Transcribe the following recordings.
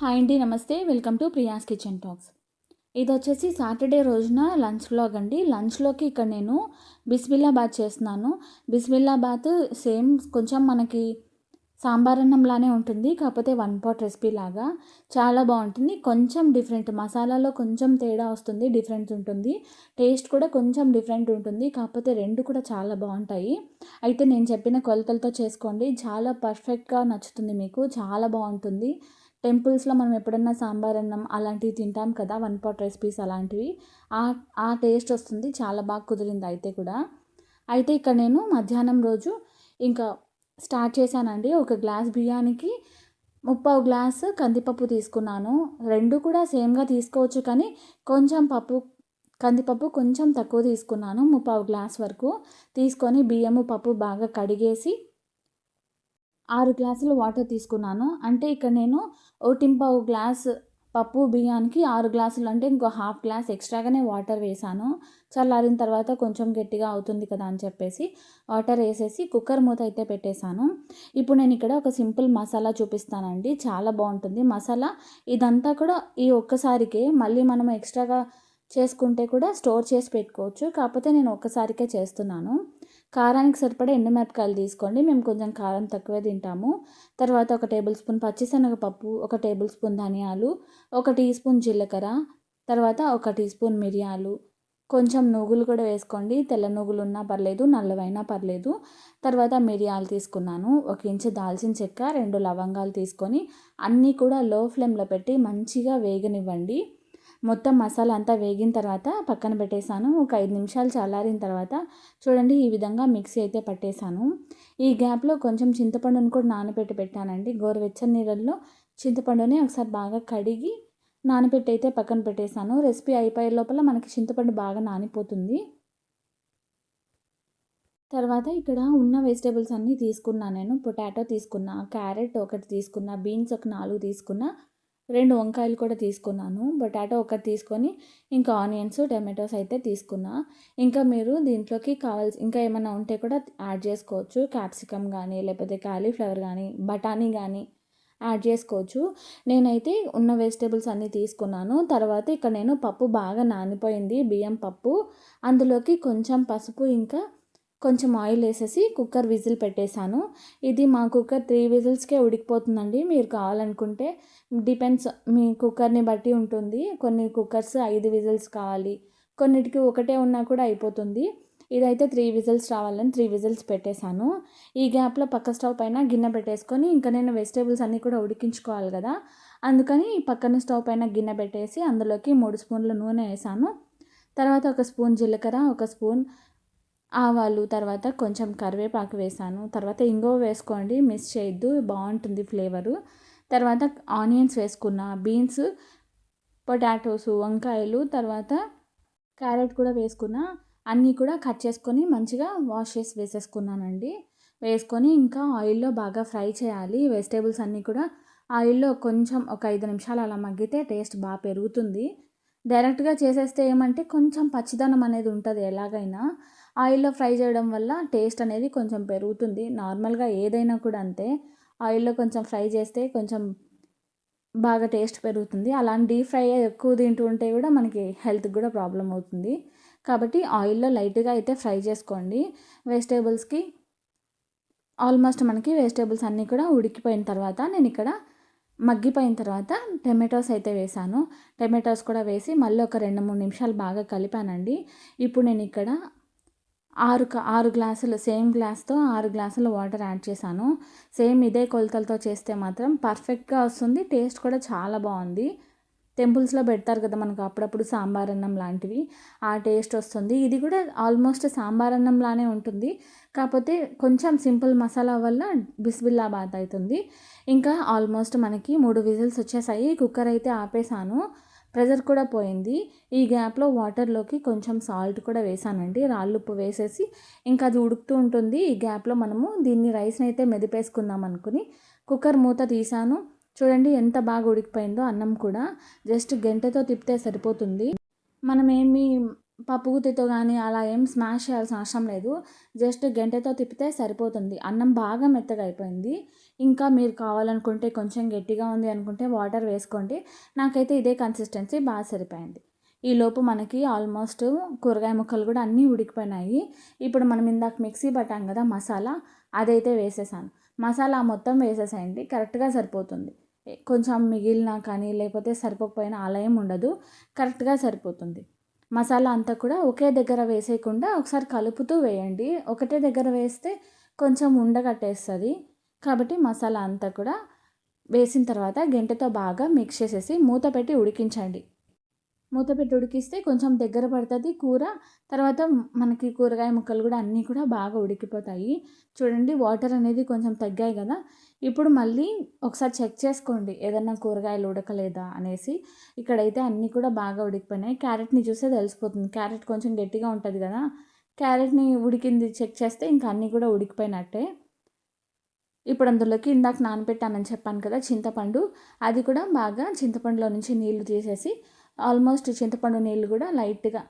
Hi అండి, నమస్తే. Welcome to Priya's kitchen talks. ఇది వచ్చేసి సాటర్డే రోజున లంచ్ వ్లాగ్ అండి. లంచ్లోకి ఇక్కడ నేను బిస్మిల్లాబాత్ చేస్తున్నాను. బిస్మిల్లాబాత్ సేమ్ కొంచెం మనకి సాంబార్ అన్నంలానే ఉంటుంది, కాకపోతే వన్ పాట్ రెసిపీ లాగా చాలా బాగుంటుంది. కొంచెం డిఫరెంట్, మసాలాలో కొంచెం తేడా వస్తుంది, డిఫరెంట్ ఉంటుంది. టేస్ట్ కూడా కొంచెం డిఫరెంట్ ఉంటుంది, కాకపోతే రెండు కూడా చాలా బాగుంటాయి. అయితే నేను చెప్పిన కొలతలతో చేసుకోండి, చాలా పర్ఫెక్ట్గా నచ్చుతుంది మీకు, చాలా బాగుంటుంది. టెంపుల్స్లో మనం ఎప్పుడన్నా సాంబార్ అన్నం అలాంటివి తింటాం కదా, వన్ పాట్ రెసిపీస్ అలాంటివి, ఆ ఆ టేస్ట్ వస్తుంది. చాలా బాగా కుదిరింది అయితే కూడా. అయితే ఇక్కడ నేను మధ్యాహ్నం రోజు ఇంకా స్టార్ట్ చేశానండి. ఒక గ్లాస్ బియ్యానికి ముప్పావు గ్లాసు కందిపప్పు తీసుకున్నాను. రెండు కూడా సేమ్గా తీసుకోవచ్చు, కానీ కొంచెం కందిపప్పు కొంచెం తక్కువ తీసుకున్నాను. ముప్పావు గ్లాస్ వరకు తీసుకొని బియ్యము పప్పు బాగా కడిగేసి 6 గ్లాసులు వాటర్ తీసుకున్నాను. అంటే ఇక్కడ నేను 1.5 గ్లాస్ పప్పు బియ్యానికి 6 గ్లాసులు, అంటే ఇంకో హాఫ్ గ్లాస్ ఎక్స్ట్రాగానే వాటర్ వేసాను. చల్లారిన తర్వాత కొంచెం గట్టిగా అవుతుంది కదా అని చెప్పేసి వాటర్ వేసేసి కుక్కర్ మూత అయితే పెట్టేశాను. ఇప్పుడు నేను ఇక్కడ ఒక సింపుల్ మసాలా చూపిస్తానండి, చాలా బాగుంటుంది మసాలా. ఇదంతా కూడా ఈ ఒక్కసారికే, మళ్ళీ మనం ఎక్స్ట్రాగా చేసుకుంటే కూడా స్టోర్ చేసి పెట్టుకోవచ్చు, కాకపోతే నేను ఒక్కసారికే చేస్తున్నాను. కారానికి సరిపడా ఎండుమిరపకాయలు తీసుకోండి, మేము కొంచెం కారం తక్కువే తింటాము. తర్వాత ఒక టేబుల్ స్పూన్ పచ్చిశనగపప్పు, ఒక టేబుల్ స్పూన్ ధనియాలు, ఒక టీ స్పూన్ జీలకర్ర, తర్వాత ఒక టీ స్పూన్ మిరియాలు, కొంచెం నువ్వులు కూడా వేసుకోండి, తెల్ల నువ్వులు ఉన్నా పర్లేదు, నల్లవైనా పర్లేదు. తర్వాత మిరియాలు తీసుకున్నాను, ఒక ఇంచు దాల్చిన చెక్క, 2 లవంగాలు తీసుకొని అన్నీ కూడా లో ఫ్లేమ్లో పెట్టి మంచిగా వేగనివ్వండి. మొత్తం మసాలా అంతా వేగిన తర్వాత పక్కన పెట్టేశాను. ఒక 5 నిమిషాలు చల్లారిన తర్వాత చూడండి, ఈ విధంగా మిక్సీ అయితే పట్టేశాను. ఈ గ్యాప్లో కొంచెం చింతపండును కూడా నానబెట్టి పెట్టానండి. గోరువెచ్చని నీళ్ళల్లో చింతపండుని ఒకసారి బాగా కడిగి నానబెట్టి అయితే పక్కన పెట్టేశాను. రెసిపీ అయిపోయే లోపల మనకి చింతపండు బాగా నానిపోతుంది. తర్వాత ఇక్కడ ఉన్న వెజిటేబుల్స్ అన్నీ తీసుకున్నాను నేను. పొటాటో తీసుకున్నా, క్యారెట్ ఒకటి తీసుకున్నా, బీన్స్ ఒక 4 తీసుకున్నా, 2 వంకాయలు కూడా తీసుకున్నాను. పొటాటో ఒకటి తీసుకొని ఇంకా ఆనియన్స్, టమాటోస్ అయితే తీసుకున్నా. ఇంకా మీరు దీంట్లోకి ఇంకా ఏమైనా ఉంటే కూడా యాడ్ చేసుకోవచ్చు. క్యాప్సికమ్ కానీ, లేకపోతే కాలీఫ్లవర్ కానీ, బఠానీ కానీ యాడ్ చేసుకోవచ్చు. నేనైతే ఉన్న వెజిటేబుల్స్ అన్నీ తీసుకున్నాను. తర్వాత ఇక్కడ నేను పప్పు బాగా నానిపోయింది, బియ్యం పప్పు. అందులోకి కొంచెం పసుపు, ఇంకా కొంచెం ఆయిల్ వేసేసి కుక్కర్ విజిల్ పెట్టేశాను. ఇది మా కుక్కర్ 3 విజిల్స్కే ఉడికిపోతుందండి. మీరు కావాలనుకుంటే డిపెండ్స్, మీ కుక్కర్ని బట్టి ఉంటుంది. కొన్ని కుక్కర్స్ 5 విజిల్స్ కావాలి, కొన్నిటికి ఒకటే ఉన్నా కూడా అయిపోతుంది. ఇదైతే 3 విజిల్స్ రావాలని 3 విజిల్స్ పెట్టేశాను. ఈ గ్యాప్లో పక్క స్టవ్ పైన గిన్నె పెట్టేసుకొని, ఇంకా నేను వెజిటేబుల్స్ అన్నీ కూడా ఉడికించుకోవాలి కదా, అందుకని పక్కన స్టవ్ పైన గిన్నె పెట్టేసి అందులోకి 3 స్పూన్ల నూనె వేసాను. తర్వాత ఒక స్పూన్ జీలకర్ర, ఒక స్పూన్ ఆవాలు, తర్వాత కొంచెం కరివేపాకు వేసాను. తర్వాత ఇంగువ వేసుకోండి, మిస్ చేయొద్దు, బాగుంటుంది ఫ్లేవరు. తర్వాత ఆనియన్స్ వేసుకున్న, బీన్స్, పొటాటోస్, వంకాయలు, తర్వాత క్యారెట్ కూడా వేసుకున్న. అన్నీ కూడా కట్ చేసుకొని మంచిగా వాష్ చేసి వేసేసుకున్నానండి. వేసుకొని ఇంకా ఆయిల్లో బాగా ఫ్రై చేయాలి. వెజిటేబుల్స్ అన్నీ కూడా ఆయిల్లో కొంచెం ఒక 5 నిమిషాలు అలా మగ్గితే టేస్ట్ బాగా పెరుగుతుంది. డైరెక్ట్గా చేసేస్తే ఏమంటే కొంచెం పచ్చిదనం అనేది ఉంటుంది ఎలాగైనా. ఆయిల్లో ఫ్రై చేయడం వల్ల టేస్ట్ అనేది కొంచెం పెరుగుతుంది. నార్మల్గా ఏదైనా కూడా అంతే, ఆయిల్లో కొంచెం ఫ్రై చేస్తే కొంచెం బాగా టేస్ట్ పెరుగుతుంది. అలాంటి డీప్ ఫ్రై ఎక్కువ తింటూ ఉంటే కూడా మనకి హెల్త్కి కూడా ప్రాబ్లం అవుతుంది. కాబట్టి ఆయిల్లో లైట్గా అయితే ఫ్రై చేసుకోండి. వెజిటేబుల్స్కి ఆల్మోస్ట్ మనకి వెజిటేబుల్స్ అన్నీ కూడా ఉడికిపోయిన తర్వాత నేను ఇక్కడ మగ్గిపోయిన తర్వాత టమాటోస్ అయితే వేసాను. టమాటోస్ కూడా వేసి మళ్ళీ ఒక 2-3 నిమిషాలు బాగా కలిపానండి. ఇప్పుడు నేను ఇక్కడ 6 గ్లాసులు, సేమ్ గ్లాస్తో 6 గ్లాసులు వాటర్ యాడ్ చేశాను. సేమ్ ఇదే కొలతలతో చేస్తే మాత్రం పర్ఫెక్ట్గా వస్తుంది. టేస్ట్ కూడా చాలా బాగుంది. టెంపుల్స్లో పెడతారు కదా మనకు అప్పుడప్పుడు సాంబార్ అన్నం లాంటివి, ఆ టేస్ట్ వస్తుంది. ఇది కూడా ఆల్మోస్ట్ సాంబార్ అన్నంలానే ఉంటుంది, కాకపోతే కొంచెం సింపుల్ మసాలా వల్ల బిస్మిల్లాబాత్ అవుతుంది. ఇంకా ఆల్మోస్ట్ మనకి 3 విజిల్స్ వచ్చేసాయి. కుక్కర్ అయితే ఆపేసాను, ప్రెజర్ కూడా పోయింది. ఈ గ్యాప్లో వాటర్లోకి కొంచెం సాల్ట్ కూడా వేసానండి, రాళ్ళుప్పు వేసేసి ఇంకా అది ఉడుకుతూ ఉంటుంది. ఈ గ్యాప్లో మనము దీన్ని రైస్ని అయితే మెదిపేసుకుందాం అనుకుని కుక్కర్ మూత తీసాను. చూడండి ఎంత బాగా ఉడికిపోయిందో అన్నం కూడా. జస్ట్ గంటెతో తిప్పితే సరిపోతుంది. మనమేమి పప్పు గుత్తితో కానీ అలా ఏం స్మాష్ చేయాల్సిన అవసరం లేదు. జస్ట్ గెంటెతో తిప్పితే సరిపోతుంది. అన్నం బాగా మెత్తగా అయిపోయింది. ఇంకా మీరు కావాలనుకుంటే కొంచెం గట్టిగా ఉంది అనుకుంటే వాటర్ వేసుకోండి. నాకైతే ఇదే కన్సిస్టెన్సీ బాగా సరిపోయింది. ఈలోపు మనకి ఆల్మోస్ట్ కూరగాయ ముక్కలు కూడా అన్నీ ఉడికిపోయినాయి. ఇప్పుడు మనం ఇందాక మిక్సీ పట్టాం కదా మసాలా, అదైతే వేసేసాను. మసాలా మొత్తం వేసేసేయండి, కరెక్ట్గా సరిపోతుంది. కొంచెం మిగిలినా కానీ లేకపోతే సరిపోకపోయినా అలా ఏం ఉండదు, కరెక్ట్గా సరిపోతుంది. మసాలా అంతా కూడా ఒకే దగ్గర వేసేయకుండా ఒకసారి కలుపుతూ వేయండి. ఒకటే దగ్గర వేస్తే కొంచెం ఉండగట్టేస్తుంది. కాబట్టి మసాలా అంతా కూడా వేసిన తర్వాత గెంటెతో బాగా మిక్స్ చేసేసి మూత పెట్టి ఉడికించండి. మూత పెట్టి ఉడికిస్తే కొంచెం దగ్గర పడుతుంది కూర. తర్వాత మనకి కూరగాయ ముక్కలు కూడా అన్నీ కూడా బాగా ఉడికిపోతాయి. చూడండి వాటర్ అనేది కొంచెం తగ్గాయి కదా. ఇప్పుడు మళ్ళీ ఒకసారి చెక్ చేసుకోండి ఏదన్నా కూరగాయలు ఉడకలేదా అనేసి. ఇక్కడైతే అన్నీ కూడా బాగా ఉడికిపోయినాయి. క్యారెట్ని చూస్తే తెలిసిపోతుంది. క్యారెట్ కొంచెం గట్టిగా ఉంటుంది కదా. క్యారెట్ని ఉడికింది చెక్ చేస్తే ఇంకా అన్నీ కూడా ఉడికిపోయినట్టే. ఇప్పుడు అందులోకి ఇందాక నానబెట్టానని చెప్పాను కదా చింతపండు, అది కూడా బాగా చింతపండులో నుంచి నీళ్లు తీసేసి ఆల్మోస్ట్ చింతపండు నీళ్ళు కూడా లైట్గా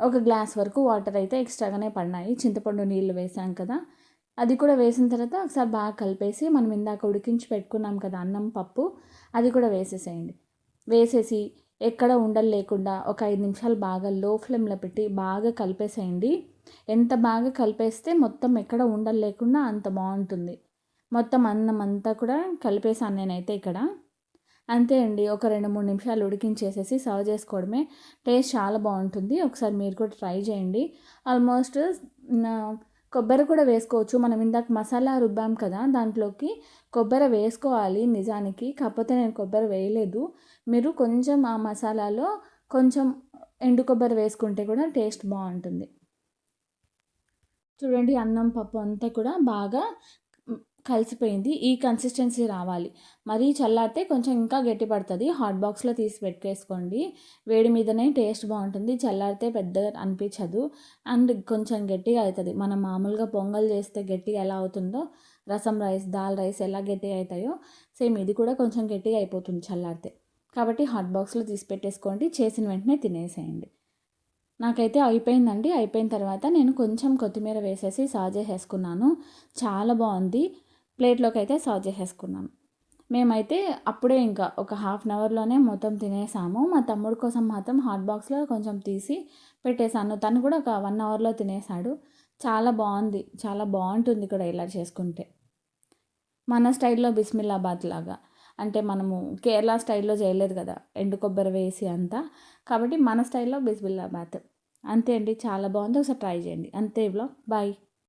ఒక గ్లాస్ వరకు వాటర్ అయితే ఎక్స్ట్రాగానే పడినాయి. చింతపండు నీళ్ళు వేసాం కదా, అది కూడా వేసిన తర్వాత ఒకసారి బాగా కలిపేసి మనం ఇందాక ఉడికించి పెట్టుకున్నాం కదా అన్నం పప్పు, అది కూడా వేసేసేయండి. వేసేసి ఎక్కడ ఉండలు లేకుండా ఒక 5 నిమిషాలు బాగా లో ఫ్లేమ్లో పెట్టి బాగా కలిపేసేయండి. ఎంత బాగా కలిపేస్తే మొత్తం ఎక్కడ ఉండలు లేకుండా అంత బాగుంటుంది. మొత్తం అన్నం అంతా కూడా కలిపేసాను నేనైతే ఇక్కడ. అంతే అండి, ఒక 2-3 నిమిషాలు ఉడికించేసేసి సర్వ్ చేసుకోవడమే. టేస్ట్ చాలా బాగుంటుంది. ఒకసారి మీరు కూడా ట్రై చేయండి. ఆల్మోస్ట్ కొబ్బరి కూడా వేసుకోవచ్చు. మనం ఇందాక మసాలా రుబ్బాం కదా, దాంట్లోకి కొబ్బరి వేసుకోవాలి నిజానికి, కాకపోతే నేను కొబ్బరి వేయలేదు. మీరు కొంచెం ఆ మసాలాలో కొంచెం ఎండు కొబ్బరి వేసుకుంటే కూడా టేస్ట్ బాగుంటుంది. చూడండి అన్నం పప్పు అంతా కూడా బాగా కలిసిపోయింది. ఈ కన్సిస్టెన్సీ రావాలి. మరీ చల్లారితే కొంచెం ఇంకా గట్టి పడుతుంది. హాట్ బాక్స్లో తీసి పెట్టేసుకోండి. వేడి మీదనే టేస్ట్ బాగుంటుంది. చల్లారితే పెద్దగా అనిపించదు అండ్ కొంచెం గట్టిగా అవుతుంది. మనం మామూలుగా పొంగల్ చేస్తే గట్టిగా ఎలా అవుతుందో, రసం రైస్ దాల్ రైస్ ఎలా గట్టిగా అవుతాయో సేమ్ ఇది కూడా కొంచెం గట్టిగా అయిపోతుంది చల్లారితే. కాబట్టి హాట్ బాక్స్లో తీసి పెట్టేసుకోండి. చేసిన వెంటనే తినేసేయండి. నాకైతే అయిపోయిందండి. అయిపోయిన తర్వాత నేను కొంచెం కొత్తిమీర వేసేసి సర్వ్ చేసేసుకున్నాను. చాలా బాగుంది. ప్లేట్లోకి అయితే సర్వ్ చేసేసుకున్నాను. మేమైతే అప్పుడే ఇంకా ఒక హాఫ్ అన్ అవర్లోనే మొత్తం తినేసాము. మా తమ్ముడు కోసం మాత్రం హాట్ బాక్స్లో కొంచెం తీసి పెట్టేశాను. తను కూడా ఒక 1 అవర్లో తినేసాడు. చాలా బాగుంది. చాలా బాగుంటుంది కూడా ఇలా చేసుకుంటే. మన స్టైల్లో బిస్మిల్లాబాద్ లాగా, అంటే మనము కేరళ స్టైల్లో చేయలేదు కదా ఎండు కొబ్బరి వేసి అంతా, కాబట్టి మన స్టైల్లో బిస్మిల్లాబాద్. అంతే అండి, చాలా బాగుంది. ఒకసారి ట్రై చేయండి. అంతే. Blog bye.